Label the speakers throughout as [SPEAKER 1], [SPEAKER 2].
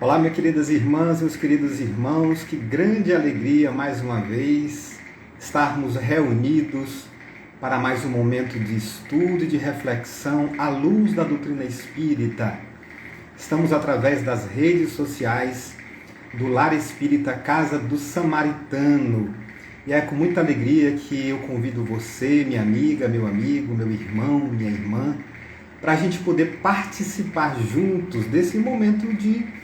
[SPEAKER 1] Olá, minhas queridas irmãs, meus queridos irmãos, que grande alegria mais uma vez estarmos reunidos para mais um momento de estudo e de reflexão à luz da doutrina espírita. Estamos através das redes sociais do Lar Espírita Casa do Samaritano. E é com muita alegria que eu convido você, minha amiga, meu amigo, meu irmão, minha irmã, para a gente poder participar juntos desse momento de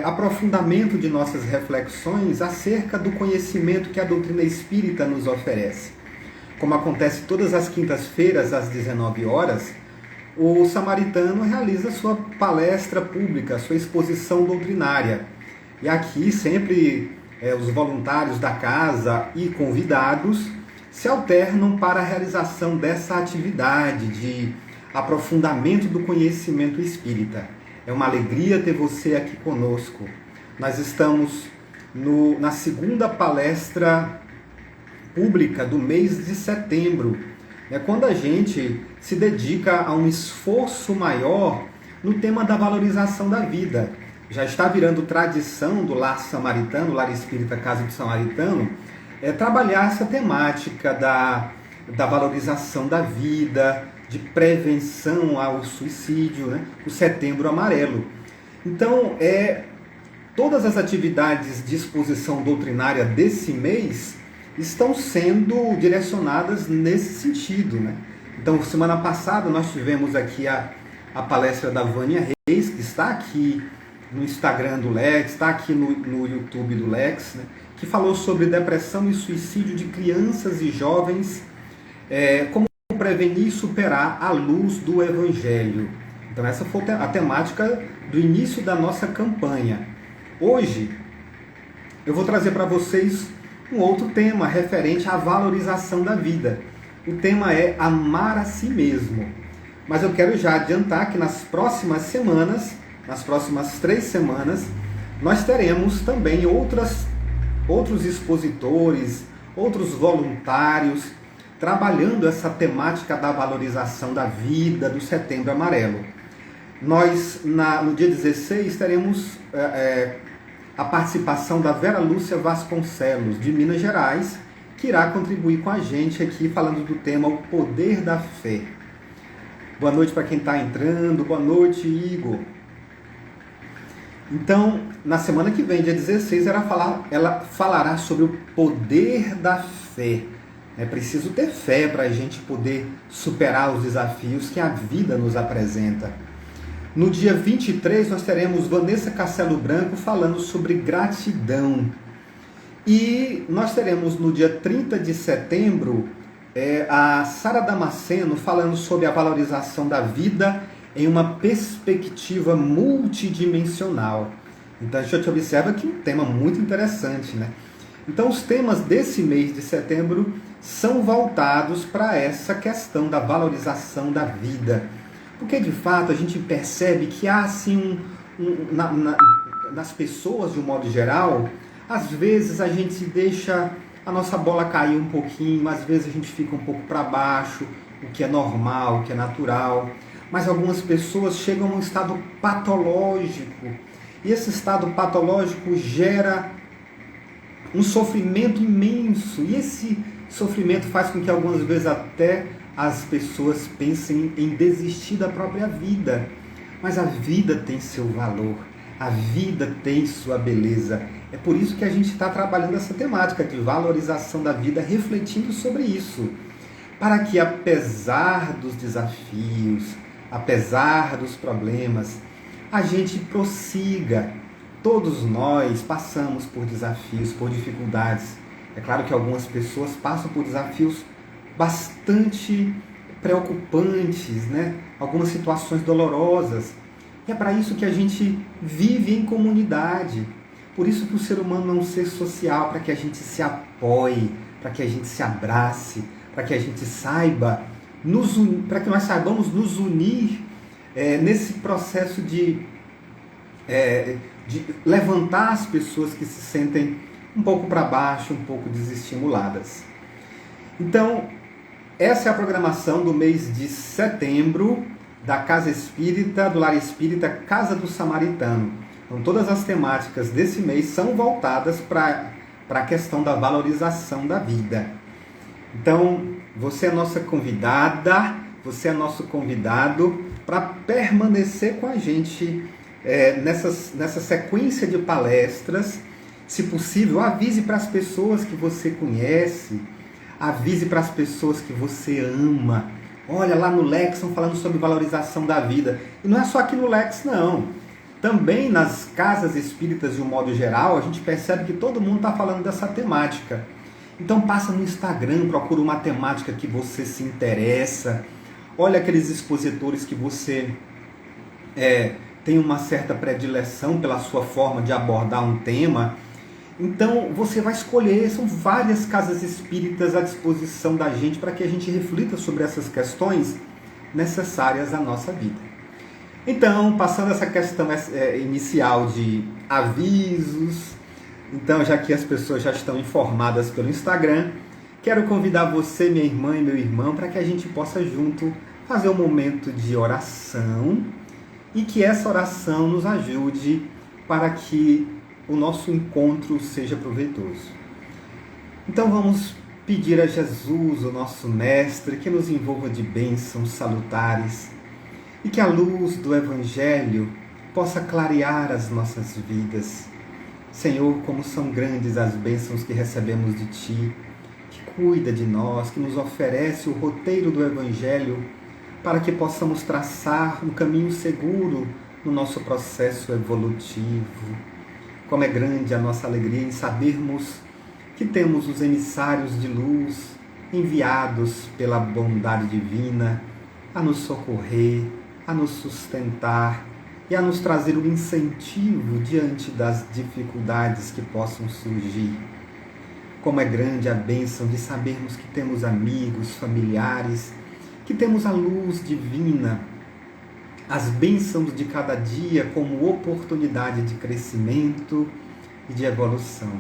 [SPEAKER 1] aprofundamento de nossas reflexões acerca do conhecimento que a doutrina espírita nos oferece. Como acontece todas as quintas-feiras às 19 horas, o Samaritano realiza sua palestra pública, sua exposição doutrinária. E aqui sempre os voluntários da casa e convidados se alternam para a realização dessa atividade de aprofundamento do conhecimento espírita. É uma alegria ter você aqui conosco. Nós estamos na segunda palestra pública do mês de setembro. É quando a gente se dedica a um esforço maior no tema da valorização da vida. Já está virando tradição do Lar Samaritano, Lar Espírita Casa do Samaritano, trabalhar essa temática da valorização da vida, de prevenção ao suicídio, né? O Setembro Amarelo. Então, todas as atividades de exposição doutrinária desse mês estão sendo direcionadas nesse sentido, né? Então, semana passada nós tivemos aqui a palestra da Vânia Reis, que está aqui no Instagram do Lex, está aqui no YouTube do Lex, né? Que falou sobre depressão e suicídio de crianças e jovens, como prevenir e superar à luz do Evangelho. Então essa foi a temática do início da nossa campanha. Hoje eu vou trazer para vocês um outro tema referente à valorização da vida. O tema é amar a si mesmo. Mas eu quero já adiantar que nas próximas semanas, nas próximas 3 semanas, nós teremos também outros expositores, outros voluntários, trabalhando essa temática da valorização da vida, do Setembro Amarelo. Nós, no dia 16, teremos a participação da Vera Lúcia Vasconcelos, de Minas Gerais, que irá contribuir com a gente aqui, falando do tema O Poder da Fé. Boa noite para quem está entrando, boa noite, Igor. Então, na semana que vem, dia 16, ela falará sobre o poder da fé. É preciso ter fé para a gente poder superar os desafios que a vida nos apresenta. No dia 23, nós teremos Vanessa Castelo Branco falando sobre gratidão. E nós teremos no dia 30 de setembro a Sara Damasceno falando sobre a valorização da vida em uma perspectiva multidimensional. Então a gente observa que é um tema muito interessante, né? Então os temas desse mês de setembro são voltados para essa questão da valorização da vida. Porque de fato a gente percebe que há assim, nas pessoas de um modo geral, às vezes a gente deixa a nossa bola cair um pouquinho, às vezes a gente fica um pouco para baixo, o que é normal, o que é natural. Mas algumas pessoas chegam a um estado patológico. E esse estado patológico gera um sofrimento imenso, e esse sofrimento faz com que algumas vezes até as pessoas pensem em desistir da própria vida. Mas a vida tem seu valor, a vida tem sua beleza. É por isso que a gente está trabalhando essa temática de valorização da vida, refletindo sobre isso, para que apesar dos desafios, apesar dos problemas, a gente prossiga. Todos nós passamos por desafios, por dificuldades. É claro que algumas pessoas passam por desafios bastante preocupantes, né? Algumas situações dolorosas. E é para isso que a gente vive em comunidade. Por isso que o ser humano é um ser social, para que a gente se apoie, para que a gente se abrace, para que a gente saiba para que nós saibamos nos unir nesse processo de levantar as pessoas que se sentem um pouco para baixo, um pouco desestimuladas. Então, essa é a programação do mês de setembro da Casa Espírita, do Lar Espírita Casa do Samaritano. Então, todas as temáticas desse mês são voltadas para a questão da valorização da vida. Então, você é nossa convidada, você é nosso convidado para permanecer com a gente nessa sequência de palestras. Se possível, avise para as pessoas que você conhece, avise para as pessoas que você ama. Olha, lá no Lex estão falando sobre valorização da vida. E não é só aqui no Lex, não. Também nas casas espíritas, de um modo geral, a gente percebe que todo mundo está falando dessa temática. Então passa no Instagram, procura uma temática que você se interessa. Olha aqueles expositores que você tem uma certa predileção pela sua forma de abordar um tema. Então você vai escolher, são várias casas espíritas à disposição da gente para que a gente reflita sobre essas questões necessárias à nossa vida. Então, passando essa questão inicial de avisos, então já que as pessoas já estão informadas pelo Instagram, quero convidar você, minha irmã e meu irmão, para que a gente possa junto fazer um momento de oração e que essa oração nos ajude para que o nosso encontro seja proveitoso. Então vamos pedir a Jesus, o nosso Mestre, que nos envolva de bênçãos salutares e que a luz do Evangelho possa clarear as nossas vidas. Senhor, como são grandes as bênçãos que recebemos de Ti, que cuida de nós, que nos oferece o roteiro do Evangelho para que possamos traçar um caminho seguro no nosso processo evolutivo. Como é grande a nossa alegria em sabermos que temos os emissários de luz enviados pela bondade divina a nos socorrer, a nos sustentar e a nos trazer um incentivo diante das dificuldades que possam surgir. Como é grande a bênção de sabermos que temos amigos, familiares, que temos a luz divina, as bênçãos de cada dia como oportunidade de crescimento e de evolução.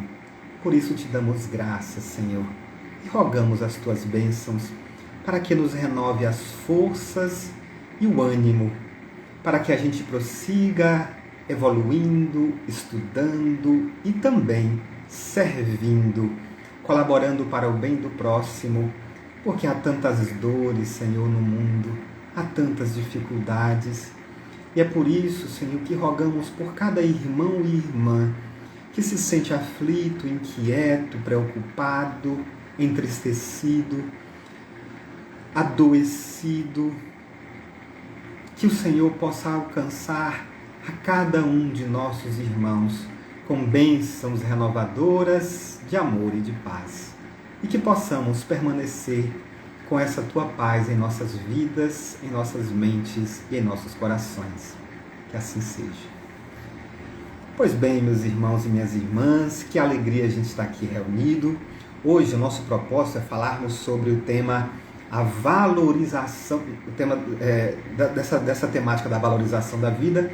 [SPEAKER 1] Por isso te damos graças, Senhor, e rogamos as tuas bênçãos para que nos renove as forças e o ânimo, para que a gente prossiga evoluindo, estudando e também servindo, colaborando para o bem do próximo, porque há tantas dores, Senhor, no mundo, há tantas dificuldades. E é por isso, Senhor, que rogamos por cada irmão e irmã que se sente aflito, inquieto, preocupado, entristecido, adoecido, que o Senhor possa alcançar a cada um de nossos irmãos com bênçãos renovadoras de amor e de paz. E que possamos permanecer com essa tua paz em nossas vidas, em nossas mentes e em nossos corações. Que assim seja. Pois bem, meus irmãos e minhas irmãs, que alegria a gente estar aqui reunido. Hoje o nosso propósito é falarmos sobre o tema a valorização, o tema dessa temática da valorização da vida,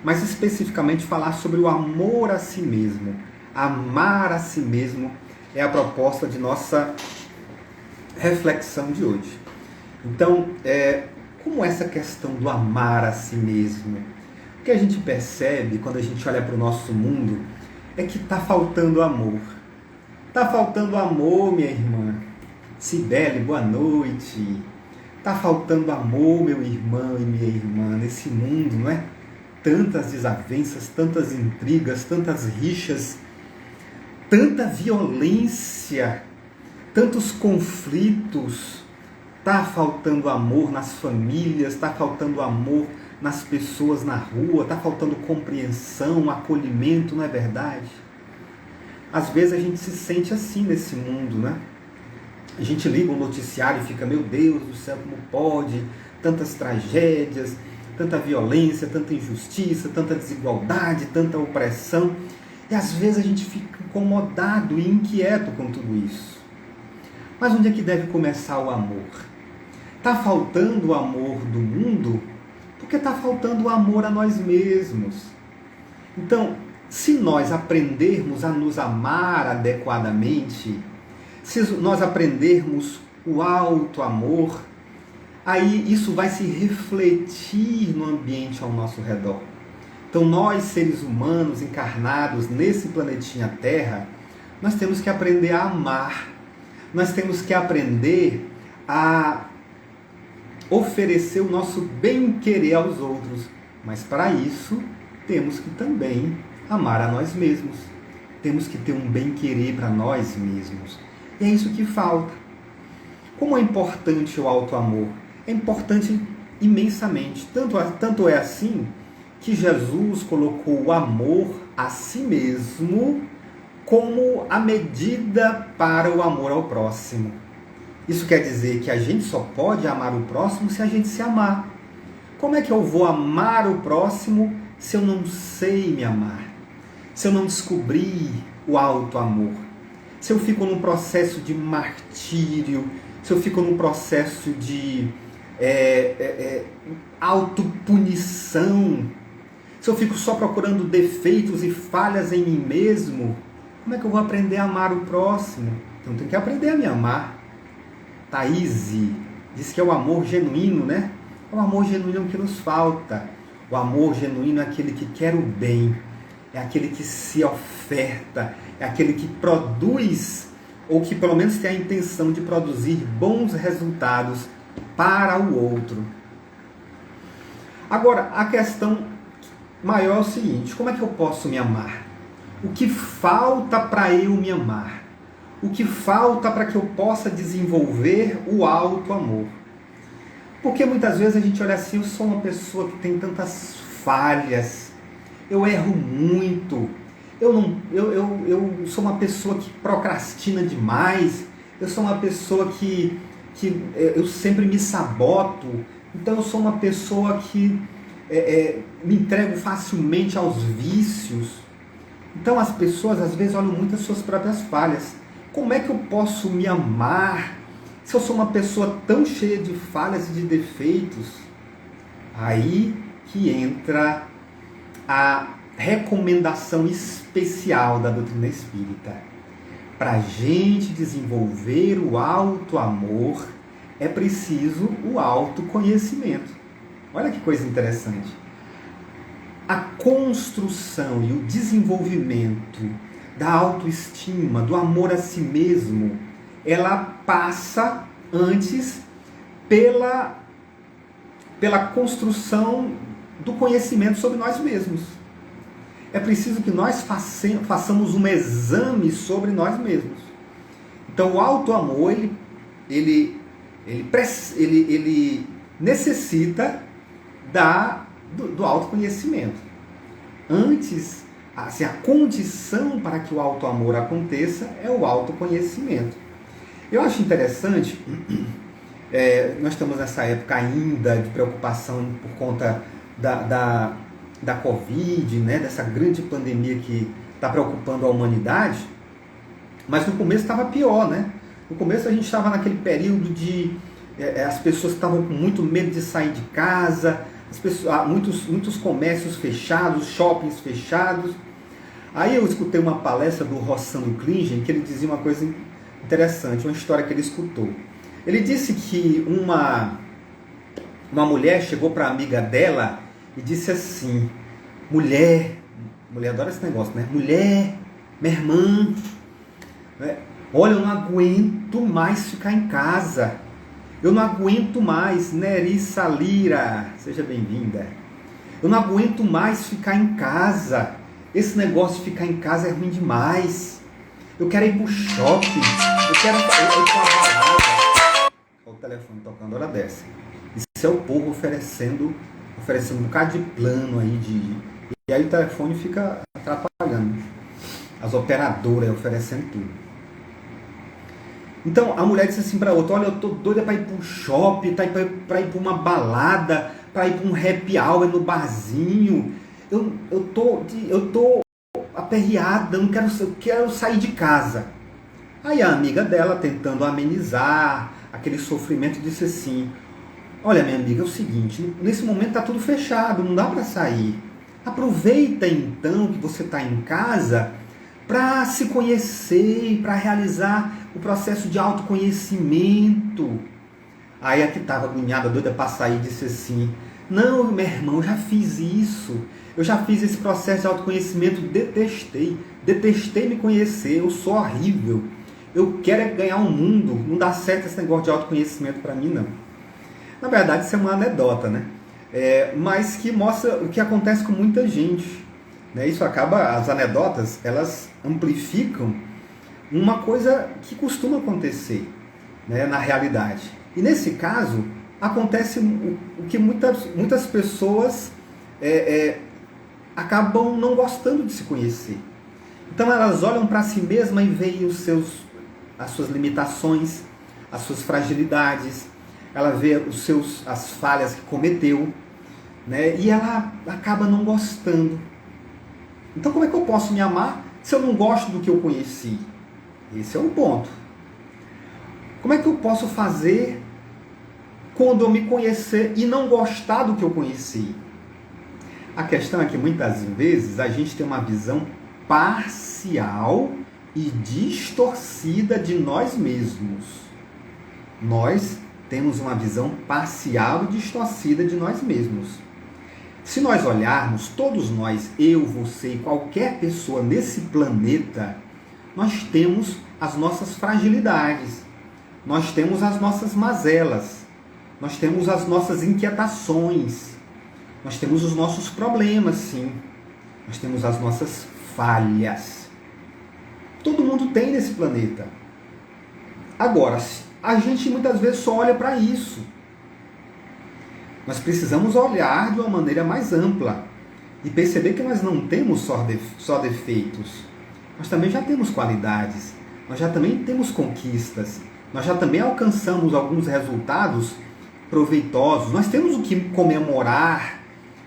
[SPEAKER 1] mas especificamente falar sobre o amor a si mesmo. Amar a si mesmo é a proposta de nossa reflexão de hoje. Então, como essa questão do amar a si mesmo? O que a gente percebe quando a gente olha para o nosso mundo é que está faltando amor. Está faltando amor, minha irmã. Cibele, boa noite. Está faltando amor, meu irmão e minha irmã, nesse mundo, não é? Tantas desavenças, tantas intrigas, tantas rixas, tanta violência, tantos conflitos. Está faltando amor nas famílias, está faltando amor nas pessoas na rua, está faltando compreensão, acolhimento, não é verdade? Às vezes a gente se sente assim nesse mundo, né? A gente liga um noticiário e fica, meu Deus do céu, como pode? Tantas tragédias, tanta violência, tanta injustiça, tanta desigualdade, tanta opressão. E às vezes a gente fica incomodado e inquieto com tudo isso. Mas onde é que deve começar o amor? Está faltando o amor do mundo porque está faltando o amor a nós mesmos. Então, se nós aprendermos a nos amar adequadamente, se nós aprendermos o alto amor, aí isso vai se refletir no ambiente ao nosso redor. Então nós, seres humanos encarnados nesse planetinha Terra, nós temos que aprender a amar. Nós temos que aprender a oferecer o nosso bem-querer aos outros. Mas para isso, temos que também amar a nós mesmos. Temos que ter um bem-querer para nós mesmos. E é isso que falta. Como é importante o auto-amor? É importante imensamente. Tanto é assim que Jesus colocou o amor a si mesmo como a medida para o amor ao próximo. Isso quer dizer que a gente só pode amar o próximo se a gente se amar. Como é que eu vou amar o próximo se eu não sei me amar? Se eu não descobrir o auto-amor? Se eu fico num processo de martírio, se eu fico num processo de autopunição, se eu fico só procurando defeitos e falhas em mim mesmo, como é que eu vou aprender a amar o próximo? Então eu tenho que aprender a me amar. Thaís diz que é o amor genuíno, né? É o amor genuíno que nos falta. O amor genuíno é aquele que quer o bem, é aquele que se oferta, é aquele que produz, ou que pelo menos tem a intenção de produzir bons resultados para o outro. Agora, a questão maior é o seguinte: como é que eu posso me amar? O que falta para eu me amar? O que falta para que eu possa desenvolver o auto-amor? Porque muitas vezes a gente olha assim: eu sou uma pessoa que tem tantas falhas, eu erro muito, eu sou uma pessoa que procrastina demais, eu sou uma pessoa que eu sempre me saboto, então eu sou uma pessoa que me entrego facilmente aos vícios. Então as pessoas às vezes olham muito as suas próprias falhas. Como é que eu posso me amar se eu sou uma pessoa tão cheia de falhas e de defeitos? Aí que entra a recomendação especial da doutrina espírita. Para a gente desenvolver o auto-amor, é preciso o autoconhecimento. Olha que coisa interessante. A construção e o desenvolvimento da autoestima, do amor a si mesmo, ela passa antes pela construção do conhecimento sobre nós mesmos. É preciso que nós façamos um exame sobre nós mesmos. Então o auto-amor, ele necessita do autoconhecimento. Antes, assim, a condição para que o auto-amor aconteça é o autoconhecimento. Eu acho interessante, nós estamos nessa época ainda de preocupação por conta da Covid, né, dessa grande pandemia que está preocupando a humanidade, mas no começo estava pior, né? No começo a gente estava naquele período de as pessoas estavam com muito medo de sair de casa, muitos comércios fechados, shoppings fechados. Aí eu escutei uma palestra do Rossano Klingen, que ele dizia uma coisa interessante, uma história que ele escutou. Ele disse que uma mulher chegou para a amiga dela e disse assim: mulher adora esse negócio, né? Mulher, minha irmã, olha, eu não aguento mais ficar em casa. Eu não aguento mais, Nerissa Lira, seja bem-vinda. Eu não aguento mais ficar em casa. Esse negócio de ficar em casa é ruim demais. Eu quero ir pro shopping. Eu quero ir pra balada. Olha o telefone tocando hora dessa. Isso é o povo oferecendo um bocado de plano aí e aí o telefone fica atrapalhando. As operadoras oferecendo tudo. Então a mulher disse assim para a outra: olha, eu tô doida para ir para um shopping, para ir para uma balada, para ir para um happy hour no barzinho. Eu tô aperreada, eu quero sair de casa. Aí a amiga dela, tentando amenizar aquele sofrimento, disse assim: olha, minha amiga, é o seguinte, nesse momento tá tudo fechado, não dá para sair. Aproveita então que você está em casa para se conhecer, para realizar o processo de autoconhecimento. Aí a que estava agoniada, doida para sair, disse assim: não, meu irmão, eu já fiz isso. Eu já fiz esse processo de autoconhecimento, detestei me conhecer, eu sou horrível. Eu quero é ganhar um mundo, não dá certo esse negócio de autoconhecimento para mim, não. Na verdade, isso é uma anedota, né? Mas que mostra o que acontece com muita gente. Né? Isso acaba, as anedotas, elas amplificam uma coisa que costuma acontecer, né, na realidade. E nesse caso, acontece o que muitas pessoas acabam não gostando de se conhecer. Então elas olham para si mesmas e veem as suas limitações, as suas fragilidades, ela vê as falhas que cometeu, né? E ela acaba não gostando. Então como é que eu posso me amar se eu não gosto do que eu conheci? Esse é um ponto. Como é que eu posso fazer quando eu me conhecer e não gostar do que eu conheci? A questão é que muitas vezes a gente tem uma visão parcial e distorcida de nós mesmos. Nós temos uma visão parcial e distorcida de nós mesmos. Se nós olharmos, todos nós, eu, você e qualquer pessoa nesse planeta, nós temos as nossas fragilidades, nós temos as nossas mazelas, nós temos as nossas inquietações, nós temos os nossos problemas, sim, nós temos as nossas falhas. Todo mundo tem nesse planeta. Agora, a gente muitas vezes só olha para isso. Nós precisamos olhar de uma maneira mais ampla e perceber que nós não temos só defeitos. Nós também já temos qualidades, nós já também temos conquistas, nós já também alcançamos alguns resultados proveitosos. Nós temos o que comemorar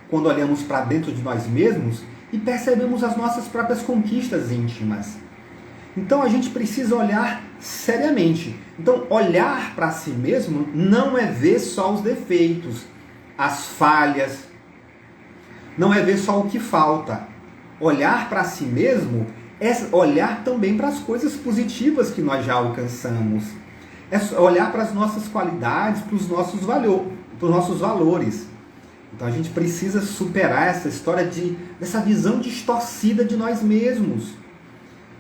[SPEAKER 1] quando olhamos para dentro de nós mesmos e percebemos as nossas próprias conquistas íntimas. Então a gente precisa olhar seriamente. Então olhar para si mesmo não é ver só os defeitos, as falhas, não é ver só o que falta. Olhar para si mesmo é olhar também para as coisas positivas que nós já alcançamos. É olhar para as nossas qualidades, para os nossos valores. Então a gente precisa superar essa história dessa visão distorcida de nós mesmos.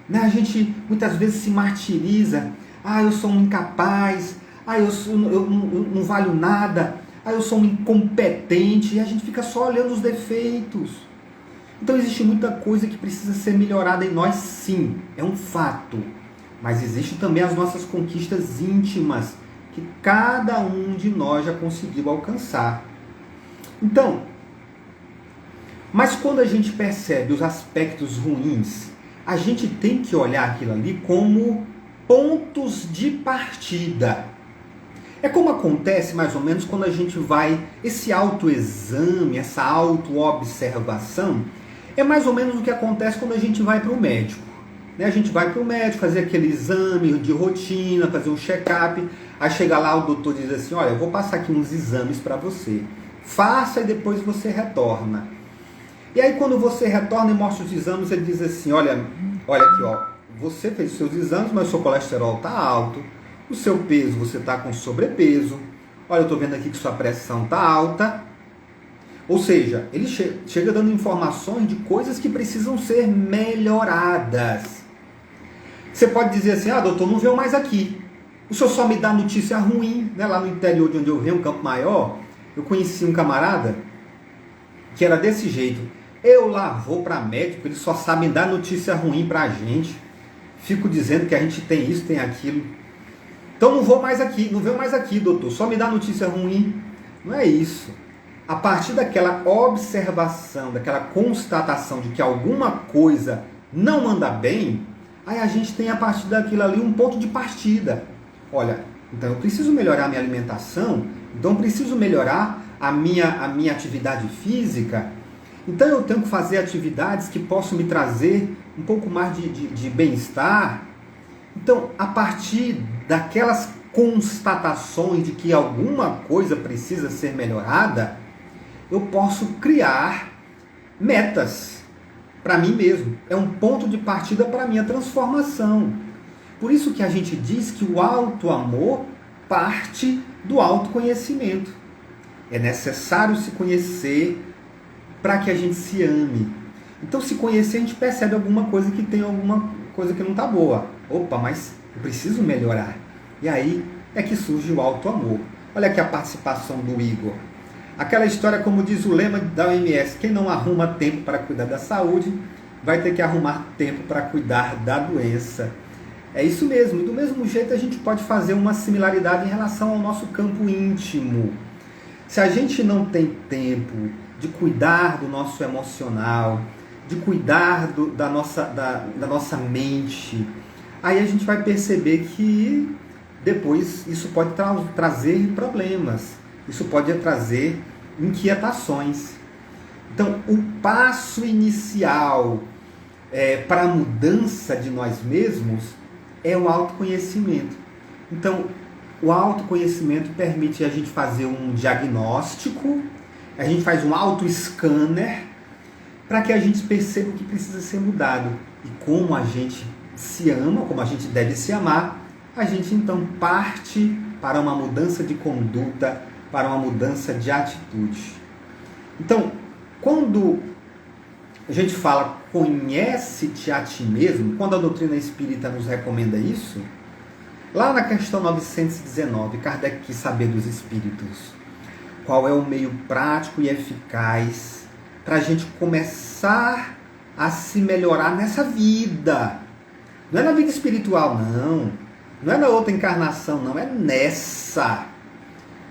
[SPEAKER 1] Né? A gente muitas vezes se martiriza. Eu sou um incapaz. Eu não valho nada. Eu sou um incompetente. E a gente fica só olhando os defeitos. Então existe muita coisa que precisa ser melhorada em nós, sim. É um fato. Mas existe também as nossas conquistas íntimas, que cada um de nós já conseguiu alcançar. Então, mas quando a gente percebe os aspectos ruins, a gente tem que olhar aquilo ali como pontos de partida. É como acontece mais ou menos quando a gente vai, esse autoexame, essa autoobservação, é mais ou menos o que acontece quando a gente vai para o médico. A gente vai para o médico fazer aquele exame de rotina, fazer um check-up, aí chega lá o doutor diz assim, olha, eu vou passar aqui uns exames para você. Faça e depois você retorna. E aí quando você retorna e mostra os exames, ele diz assim, olha aqui, ó, você fez os seus exames, mas o seu colesterol está alto, o seu peso, você está com sobrepeso, olha, eu estou vendo aqui que sua pressão está alta. Ou seja, ele chega dando informações de coisas que precisam ser melhoradas. Você pode dizer assim, doutor, não veio mais aqui. O senhor só me dá notícia ruim, né? Lá no interior de onde eu venho, Campo Maior, eu conheci um camarada que era desse jeito. Eu lá vou para médico, ele só sabe dar notícia ruim para a gente. Fico dizendo que a gente tem isso, tem aquilo. Então não vou mais aqui, não venho mais aqui, doutor, só me dá notícia ruim. Não é isso. A partir daquela observação, daquela constatação de que alguma coisa não anda bem, aí a gente tem a partir daquilo ali um ponto de partida. Olha, então eu preciso melhorar a minha alimentação, então eu preciso melhorar a minha atividade física, então eu tenho que fazer atividades que possam me trazer um pouco mais de bem-estar. Então, a partir daquelas constatações de que alguma coisa precisa ser melhorada, eu posso criar metas para mim mesmo. É um ponto de partida para a minha transformação. Por isso que a gente diz que o auto-amor parte do autoconhecimento. É necessário se conhecer para que a gente se ame. Então, se conhecer, a gente percebe alguma coisa que tem alguma coisa que não está boa. Opa, mas eu preciso melhorar. E aí é que surge o auto-amor. Olha aqui a participação do Igor. Aquela história, como diz o lema da OMS, quem não arruma tempo para cuidar da saúde, vai ter que arrumar tempo para cuidar da doença. É isso mesmo. Do mesmo jeito, a gente pode fazer uma similaridade em relação ao nosso campo íntimo. Se a gente não tem tempo de cuidar do nosso emocional, de cuidar da nossa mente, aí a gente vai perceber que depois isso pode trazer problemas, isso pode trazer inquietações. Então, o passo inicial para a mudança de nós mesmos é o autoconhecimento. Então, o autoconhecimento permite a gente fazer um diagnóstico, a gente faz um auto-scanner para que a gente perceba o que precisa ser mudado. E como a gente se ama, como a gente deve se amar, a gente então parte para uma mudança de conduta, para uma mudança de atitude. Então, quando a gente fala conhece-te a ti mesmo, quando a doutrina espírita nos recomenda isso, lá na questão 919, Kardec quis saber dos espíritos qual é o meio prático e eficaz para a gente começar a se melhorar nessa vida. Não é na vida espiritual, não. Não é na outra encarnação, não. É nessa.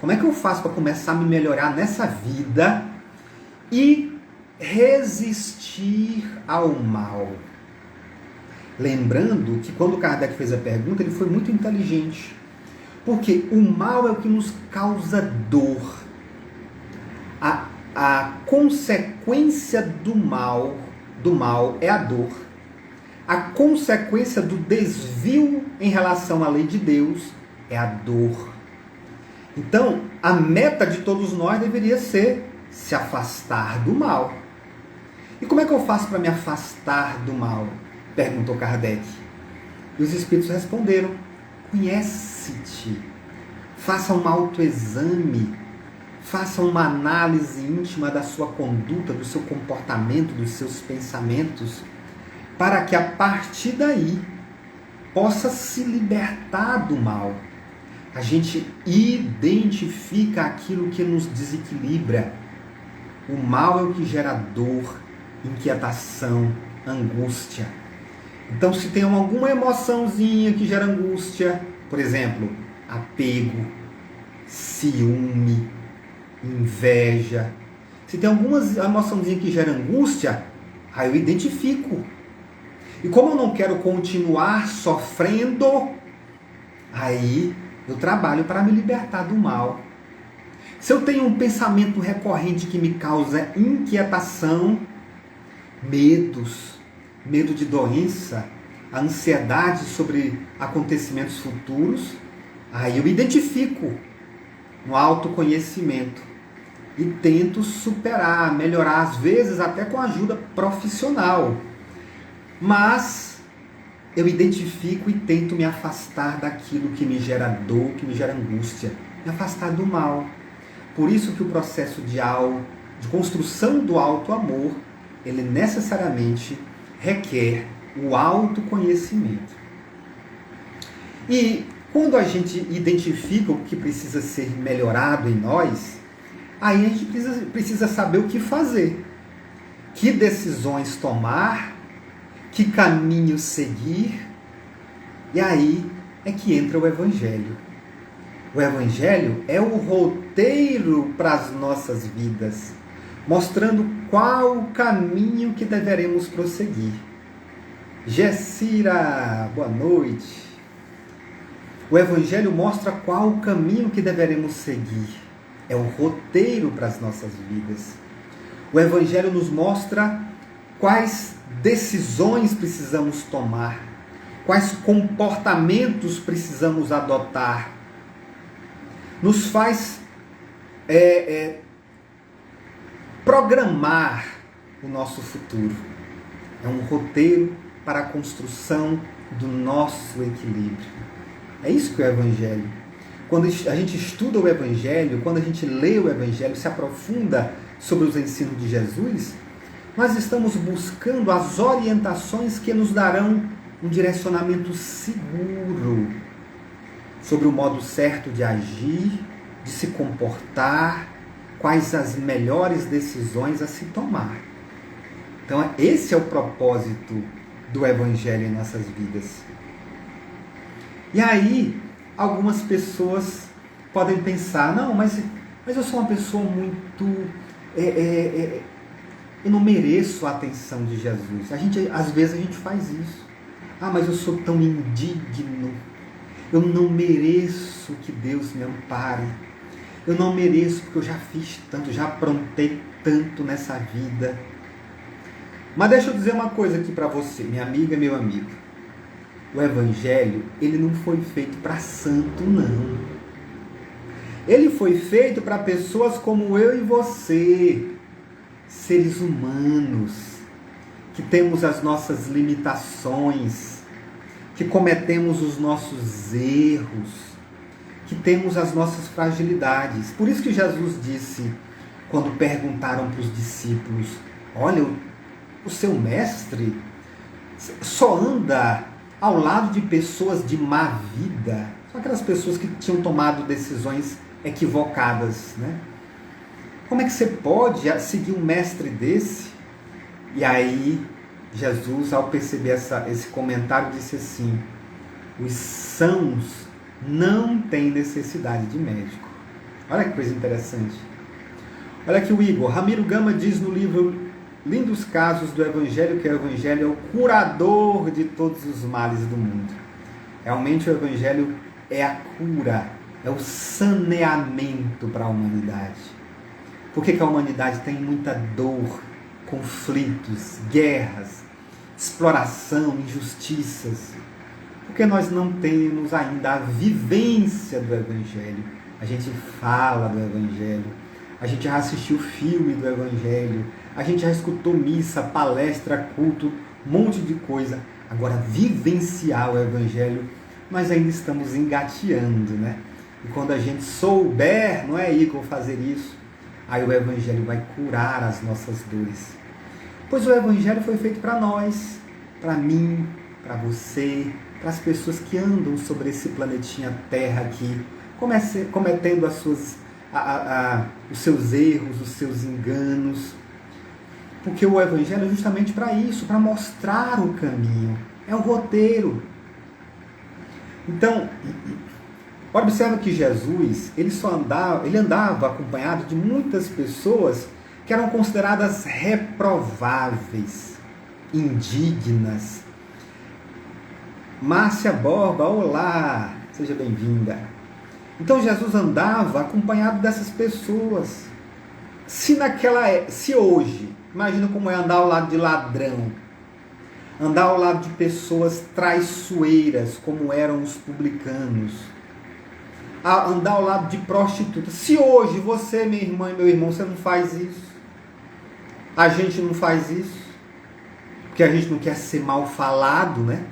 [SPEAKER 1] Como é que eu faço para começar a me melhorar nessa vida e resistir ao mal? Lembrando que quando Kardec fez a pergunta, ele foi muito inteligente. Porque o mal é o que nos causa dor. A consequência do mal é a dor. A consequência do desvio em relação à lei de Deus é a dor. Então, a meta de todos nós deveria ser se afastar do mal. E como é que eu faço para me afastar do mal? Perguntou Kardec. E os espíritos responderam: conhece-te, faça um autoexame, faça uma análise íntima da sua conduta, do seu comportamento, dos seus pensamentos, para que a partir daí possa se libertar do mal. A gente identifica aquilo que nos desequilibra. O mal é o que gera dor, inquietação, angústia. Então, se tem alguma emoçãozinha que gera angústia, por exemplo, apego, ciúme, inveja, se tem alguma emoçãozinha que gera angústia, aí eu identifico. E como eu não quero continuar sofrendo, aí eu trabalho para me libertar do mal. Se eu tenho um pensamento recorrente que me causa inquietação, medo de doença, a ansiedade sobre acontecimentos futuros, aí eu identifico no autoconhecimento e tento superar, melhorar, às vezes até com ajuda profissional. Mas eu identifico e tento me afastar daquilo que me gera dor, que me gera angústia, me afastar do mal. Por isso que o processo de construção do auto-amor, ele necessariamente requer o autoconhecimento. E quando a gente identifica o que precisa ser melhorado em nós, aí a gente precisa saber o que fazer, que decisões tomar, que caminho seguir, e aí é que entra o Evangelho. O Evangelho é o roteiro para as nossas vidas, mostrando qual o caminho que deveremos prosseguir. Gessira, boa noite. O Evangelho mostra qual o caminho que deveremos seguir. É o roteiro para as nossas vidas. O Evangelho nos mostra quais decisões precisamos tomar, quais comportamentos precisamos adotar. Nos faz programar o nosso futuro. É um roteiro para a construção do nosso equilíbrio. É isso que é o Evangelho. Quando a gente estuda o Evangelho, quando a gente lê o Evangelho, se aprofunda sobre os ensinos de Jesus, nós estamos buscando as orientações que nos darão um direcionamento seguro sobre o modo certo de agir, de se comportar, quais as melhores decisões a se tomar. Então, esse é o propósito do Evangelho em nossas vidas. E aí, algumas pessoas podem pensar, não, mas eu sou uma pessoa muito... eu não mereço a atenção de Jesus. Às vezes a gente faz isso. Ah, mas eu sou tão indigno. Eu não mereço que Deus me ampare. Eu não mereço porque eu já fiz tanto, já aprontei tanto nessa vida. Mas deixa eu dizer uma coisa aqui para você, minha amiga, meu amigo. O Evangelho, ele não foi feito para santo, não. Ele foi feito para pessoas como eu e você, seres humanos, que temos as nossas limitações, que cometemos os nossos erros, que temos as nossas fragilidades. Por isso que Jesus disse, quando perguntaram para os discípulos, olha, o seu mestre só anda ao lado de pessoas de má vida. São aquelas pessoas que tinham tomado decisões equivocadas, né? Como é que você pode seguir um mestre desse? E aí, Jesus, ao perceber esse comentário, disse assim, os sãos não têm necessidade de médico. Olha que coisa interessante. Olha aqui o Igor. Ramiro Gama diz no livro Lindos Casos do Evangelho que o Evangelho é o curador de todos os males do mundo. Realmente o Evangelho é a cura, é o saneamento para a humanidade. Por que a humanidade tem muita dor, conflitos, guerras, exploração, injustiças? Porque nós não temos ainda a vivência do Evangelho. A gente fala do Evangelho, a gente já assistiu filme do Evangelho, a gente já escutou missa, palestra, culto, um monte de coisa. Agora, vivenciar o Evangelho, nós ainda estamos engateando, né? E quando a gente souber, não é, Igor, fazer isso, aí o Evangelho vai curar as nossas dores. Pois o Evangelho foi feito para nós, para mim, para você, para as pessoas que andam sobre esse planetinha Terra aqui, cometendo os seus erros, os seus enganos. Porque o Evangelho é justamente para isso, para mostrar o caminho. É o roteiro. Então, observa que Jesus, ele andava acompanhado de muitas pessoas que eram consideradas reprováveis, indignas. Márcia Borba, olá, seja bem-vinda. Então Jesus andava acompanhado dessas pessoas. Se hoje, imagina como é andar ao lado de ladrão, andar ao lado de pessoas traiçoeiras, como eram os publicanos, andar ao lado de prostitutas. Se hoje você, minha irmã e meu irmão, você não faz isso, a gente não faz isso, porque a gente não quer ser mal falado, né?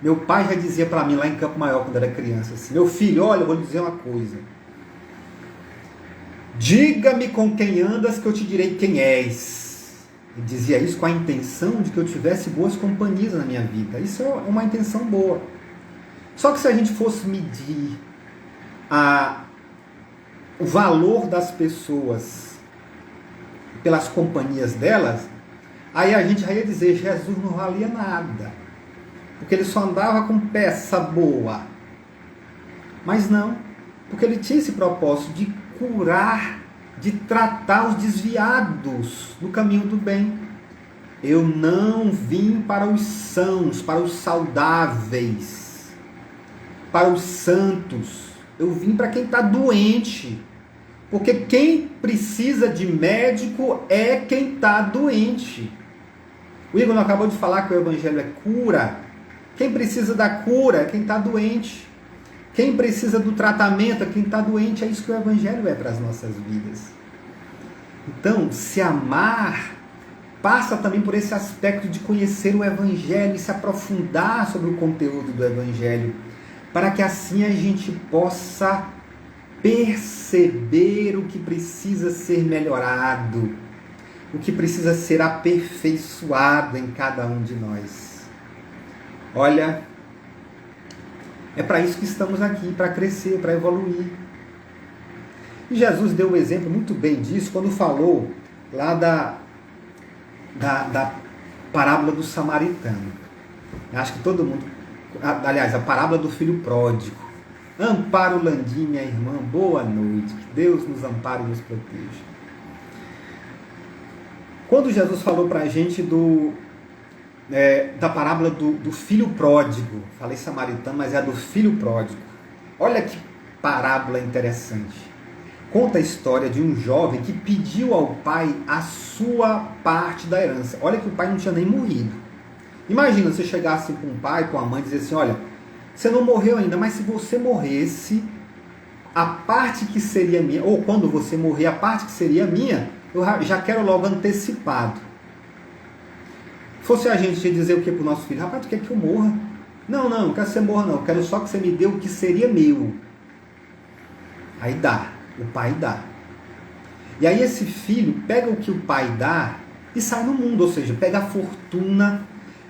[SPEAKER 1] Meu pai já dizia para mim lá em Campo Maior, quando era criança, assim, meu filho, olha, eu vou lhe dizer uma coisa. Diga-me com quem andas que eu te direi quem és. Ele dizia isso com a intenção de que eu tivesse boas companhias na minha vida. Isso é uma intenção boa. Só que se a gente fosse medir o valor das pessoas pelas companhias delas, aí a gente já ia dizer, Jesus não valia nada. Porque ele só andava com peça boa. Mas não, porque ele tinha esse propósito de curar, de tratar os desviados do caminho do bem. Eu não vim para os sãos, para os saudáveis, para os santos. Eu vim para quem está doente. Porque quem precisa de médico é quem está doente. O Igor não acabou de falar que o Evangelho é cura. Quem precisa da cura é quem está doente. Quem precisa do tratamento é quem está doente. É isso que o Evangelho é para as nossas vidas. Então, se amar passa também por esse aspecto de conhecer o Evangelho e se aprofundar sobre o conteúdo do Evangelho, para que assim a gente possa perceber o que precisa ser melhorado, o que precisa ser aperfeiçoado em cada um de nós. Olha, é para isso que estamos aqui, para crescer, para evoluir. E Jesus deu um exemplo muito bem disso quando falou lá da parábola do samaritano. Acho que todo mundo... Aliás, a parábola do filho pródigo. Amparo Landim, minha irmã, boa noite. Que Deus nos ampare e nos proteja. Quando Jesus falou para a gente da parábola do filho pródigo, falei samaritano, mas é a do filho pródigo. Olha que parábola interessante. Conta a história de um jovem que pediu ao pai a sua parte da herança. Olha que o pai não tinha nem morrido. Imagina você chegar assim com o pai, com a mãe, e dizer assim, olha, você não morreu ainda, mas se você morresse, a parte que seria minha, ou quando você morrer, a parte que seria minha, eu já quero logo antecipado. Se fosse a gente ia dizer o que para o nosso filho? Rapaz, tu quer que eu morra? Não, não quero que você morra não, eu quero só que você me dê o que seria meu. Aí dá, o pai dá. E aí esse filho pega o que o pai dá e sai no mundo, ou seja, pega a fortuna,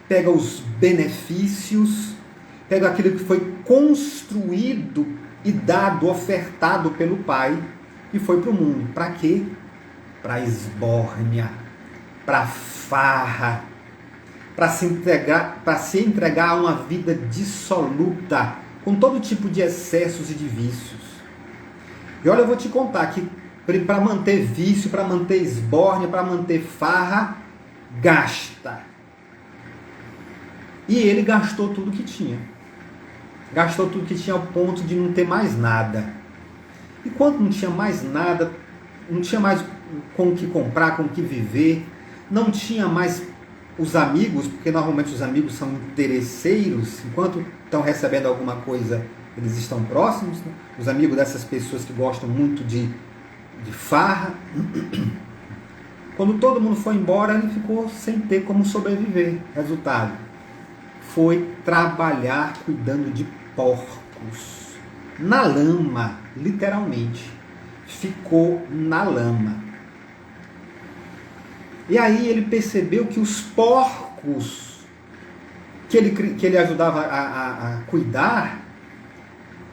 [SPEAKER 1] pega os benefícios, pega aquilo que foi construído e dado, ofertado pelo pai e foi para o mundo. Para quê? Para esbórnia, para farra, para se entregar a uma vida dissoluta, com todo tipo de excessos e de vícios. E olha, eu vou te contar que para manter vício, para manter esbórnia, para manter farra, gasta. E ele gastou tudo que tinha. Gastou tudo que tinha ao ponto de não ter mais nada. E quando não tinha mais nada, não tinha mais com o que comprar, com o que viver, não tinha mais os amigos, porque normalmente os amigos são interesseiros, enquanto estão recebendo alguma coisa, eles estão próximos, né? Os amigos dessas pessoas que gostam muito de farra. Quando todo mundo foi embora, ele ficou sem ter como sobreviver. Resultado, foi trabalhar cuidando de porcos. Na lama, literalmente. Ficou na lama. E aí ele percebeu que os porcos que ele ajudava a cuidar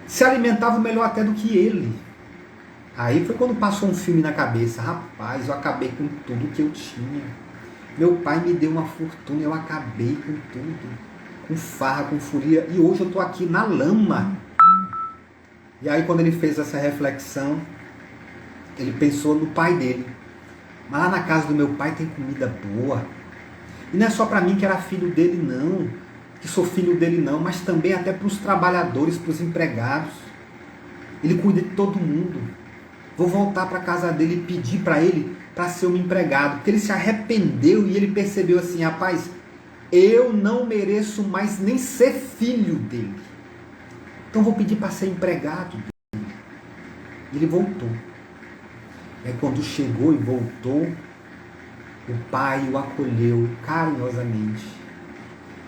[SPEAKER 1] se alimentavam melhor até do que ele. Aí foi quando passou um filme na cabeça. Rapaz, eu acabei com tudo que eu tinha. Meu pai me deu uma fortuna, eu acabei com tudo. Com farra, com furia, e hoje eu estou aqui na lama. E aí quando ele fez essa reflexão, ele pensou no pai dele. Mas lá na casa do meu pai tem comida boa. E não é só para mim que era filho dele não, que sou filho dele não, mas também até para os trabalhadores, para os empregados. Ele cuida de todo mundo. Vou voltar para a casa dele e pedir para ele para ser um empregado, porque ele se arrependeu e ele percebeu assim, rapaz, eu não mereço mais nem ser filho dele. Então vou pedir para ser empregado dele. E ele voltou. Aí quando chegou e voltou, o pai o acolheu carinhosamente.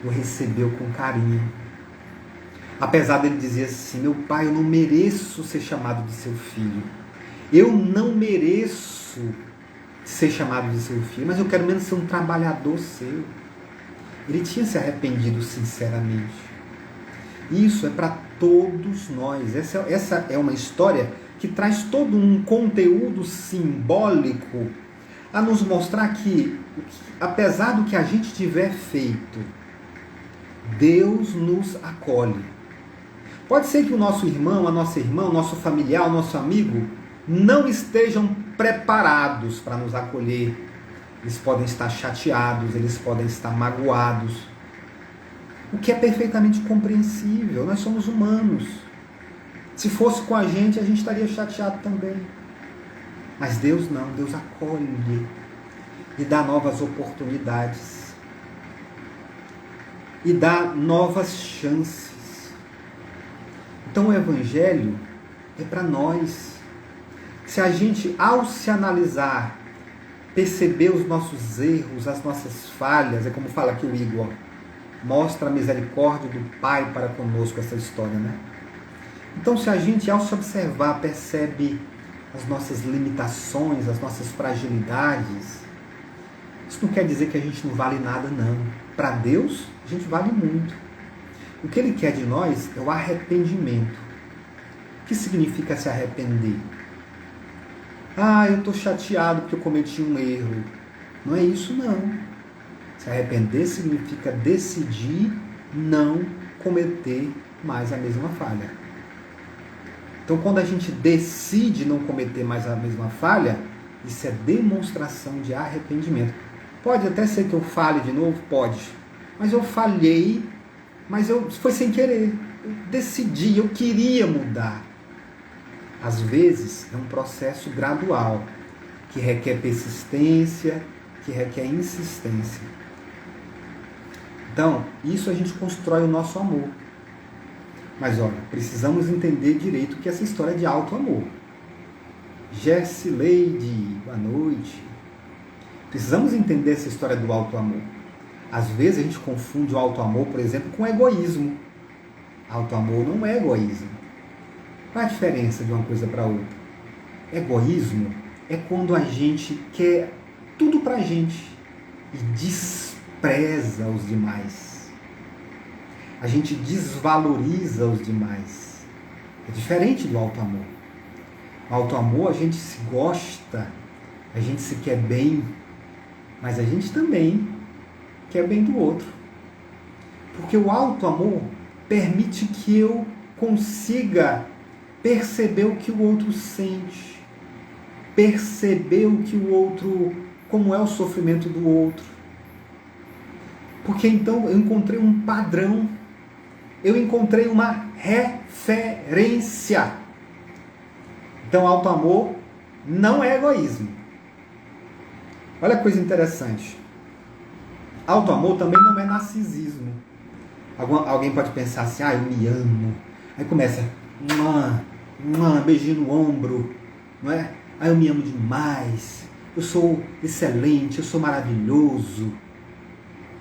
[SPEAKER 1] O recebeu com carinho. Apesar dele dizer assim, meu pai, eu não mereço ser chamado de seu filho. Eu não mereço ser chamado de seu filho, mas eu quero menos ser um trabalhador seu. Ele tinha se arrependido sinceramente. Isso é para todos nós. Essa é uma história que traz todo um conteúdo simbólico a nos mostrar que, apesar do que a gente tiver feito, Deus nos acolhe. Pode ser que o nosso irmão, a nossa irmã, o nosso familiar, o nosso amigo não estejam preparados para nos acolher. Eles podem estar chateados, eles podem estar magoados. O que é perfeitamente compreensível. Nós somos humanos. Se fosse com a gente estaria chateado também. Mas Deus não, Deus acolhe e dá novas oportunidades. E dá novas chances. Então o Evangelho é para nós. Se a gente, ao se analisar, perceber os nossos erros, as nossas falhas, é como fala aqui o Igor, mostra a misericórdia do Pai para conosco essa história, né? Então se a gente, ao se observar, percebe as nossas limitações, as nossas fragilidades, Isso não quer dizer que a gente não vale nada, não. Para Deus, a gente vale muito. O que Ele quer de nós é o arrependimento. O que significa se arrepender? Eu estou chateado porque eu cometi um erro. Não é isso, não. Se arrepender significa decidir não cometer mais a mesma falha. Então, quando a gente decide não cometer mais a mesma falha, isso é demonstração de arrependimento. Pode até ser que eu fale de novo? Pode. Mas eu falhei, mas foi sem querer. Eu decidi, eu queria mudar. Às vezes, é um processo gradual, que requer persistência, que requer insistência. Então, isso a gente constrói o nosso amor. Mas olha, precisamos entender direito que essa história é de alto amor. Gersileide, boa noite. Precisamos entender essa história do alto amor. Às vezes a gente confunde o alto amor, por exemplo, com egoísmo. Alto amor não é egoísmo. Qual a diferença de uma coisa para outra? Egoísmo é quando a gente quer tudo pra gente e despreza os demais. A gente desvaloriza os demais. É diferente do alto amor. No alto amor a gente se gosta, a gente se quer bem, mas a gente também quer bem do outro. Porque o alto amor permite que eu consiga perceber o que o outro sente, perceber o que o outro, como é o sofrimento do outro. Porque então eu encontrei um padrão, eu encontrei uma referência. Então, alto amor não é egoísmo. Olha que coisa interessante. Alto amor também não é narcisismo. Alguém pode pensar assim, eu me amo. Aí começa, beijinho no ombro, não é? Eu me amo demais. Eu sou excelente, eu sou maravilhoso.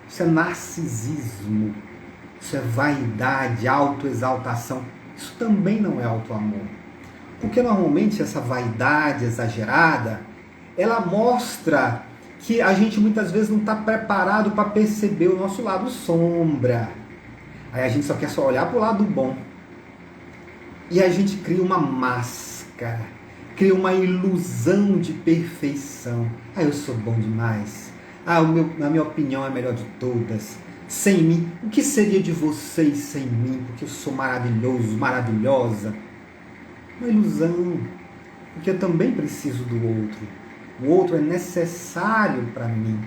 [SPEAKER 1] Isso é narcisismo. Isso é vaidade, autoexaltação. Isso também não é alto amor. Porque normalmente essa vaidade exagerada, ela mostra que a gente muitas vezes não está preparado para perceber o nosso lado sombra. Aí a gente só quer olhar para o lado bom. E a gente cria uma máscara, cria uma ilusão de perfeição. Eu sou bom demais. Na minha opinião, é a melhor de todas. Sem mim, o que seria de vocês sem mim? Porque eu sou maravilhoso, maravilhosa. Uma ilusão, porque eu também preciso do outro. O outro é necessário para mim.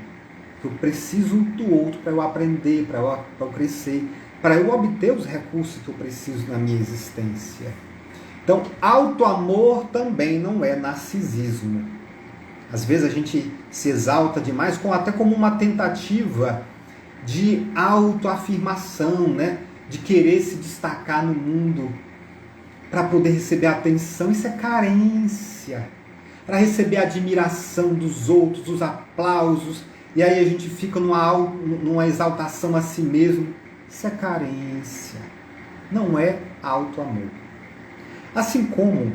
[SPEAKER 1] Eu preciso do outro para eu aprender, para eu crescer, para eu obter os recursos que eu preciso na minha existência. Então, alto amor também não é narcisismo. Às vezes a gente se exalta demais, até como uma tentativa de autoafirmação, né? De querer se destacar no mundo para poder receber atenção. Isso é carência. Para receber a admiração dos outros, os aplausos, e aí a gente fica numa exaltação a si mesmo. Isso é carência. Não é alto amor. Assim como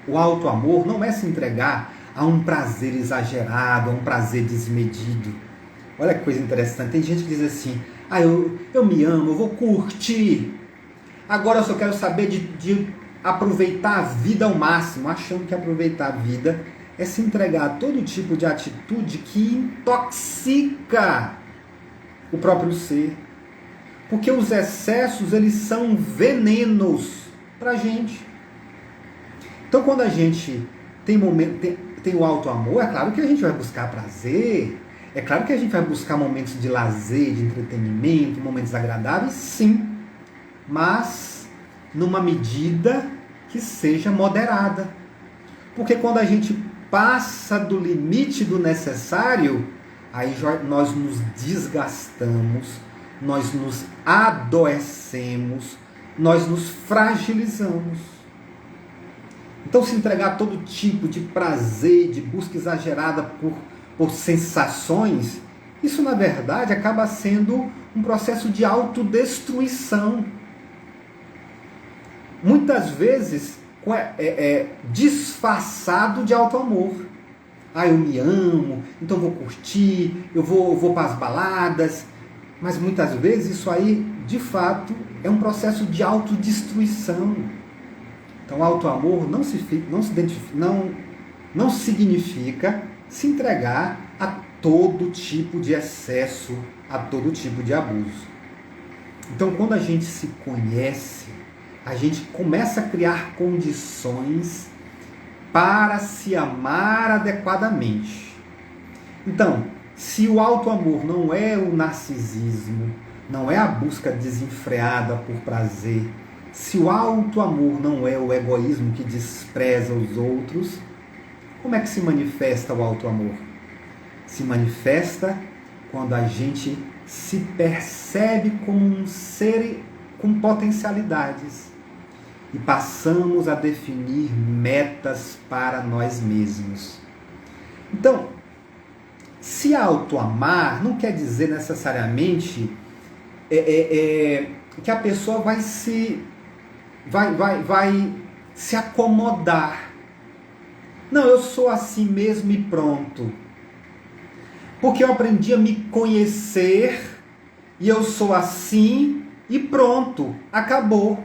[SPEAKER 1] o alto amor não é se entregar a um prazer exagerado, a um prazer desmedido. Olha que coisa interessante. Tem gente que diz assim, eu me amo, eu vou curtir. Agora eu só quero saber de aproveitar a vida ao máximo, achando que aproveitar a vida é se entregar a todo tipo de atitude que intoxica o próprio ser. Porque os excessos, eles são venenos para a gente. Então, quando a gente tem o alto amor, é claro que a gente vai buscar prazer, é claro que a gente vai buscar momentos de lazer, de entretenimento, momentos agradáveis, sim. Mas numa medida que seja moderada. Porque quando a gente passa do limite do necessário, aí nós nos desgastamos, nós nos adoecemos, nós nos fragilizamos. Então, se entregar a todo tipo de prazer, de busca exagerada por sensações, isso na verdade acaba sendo um processo de autodestruição. Muitas vezes disfarçado de alto amor. eu me amo, então vou curtir, eu vou para as baladas. Mas muitas vezes isso aí, de fato, é um processo de autodestruição. Então, auto-amor não significa se entregar a todo tipo de excesso, a todo tipo de abuso. Então, quando a gente se conhece, a gente começa a criar condições para se amar adequadamente. Então, se o auto-amor não é o narcisismo, não é a busca desenfreada por prazer, se o auto-amor não é o egoísmo que despreza os outros, como é que se manifesta o auto-amor? Se manifesta quando a gente se percebe como um ser com potencialidades e passamos a definir metas para nós mesmos. Então, se auto-amar não quer dizer necessariamente que a pessoa vai se acomodar. Não, eu sou assim mesmo e pronto. Porque eu aprendi a me conhecer e eu sou assim e pronto, acabou.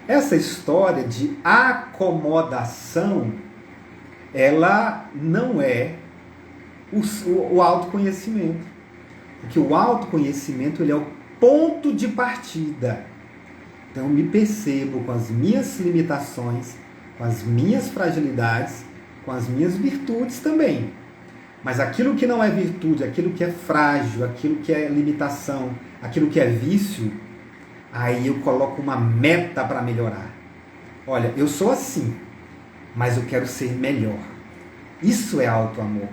[SPEAKER 1] Essa história de acomodação, ela não é o autoconhecimento. Porque o autoconhecimento ele é o ponto de partida. Então eu me percebo com as minhas limitações, com as minhas fragilidades, com as minhas virtudes também. Mas aquilo que não é virtude, aquilo que é frágil, aquilo que é limitação, aquilo que é vício, aí eu coloco uma meta para melhorar. Olha, eu sou assim, mas eu quero ser melhor. Isso é auto-amor.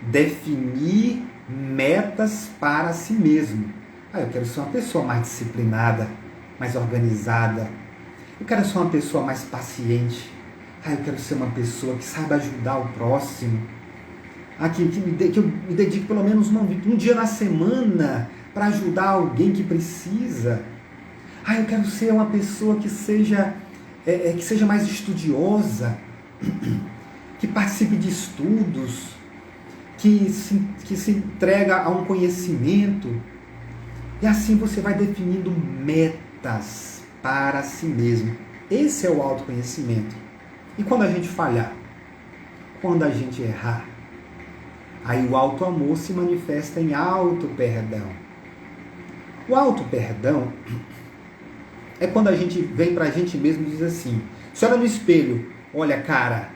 [SPEAKER 1] Definir metas para si mesmo. Eu quero ser uma pessoa mais disciplinada, mais organizada. Eu quero ser uma pessoa mais paciente. Eu quero ser uma pessoa que saiba ajudar o próximo. Que eu me dedique pelo menos um dia na semana para ajudar alguém que precisa. Eu quero ser uma pessoa que seja mais estudiosa, que participe de estudos, que se entrega a um conhecimento. E assim você vai definindo metas para si mesmo. Esse é o autoconhecimento. E quando a gente falhar? Quando a gente errar? Aí o auto-amor se manifesta em auto-perdão. O auto-perdão é quando a gente vem pra gente mesmo e diz assim, você olha no espelho, olha cara,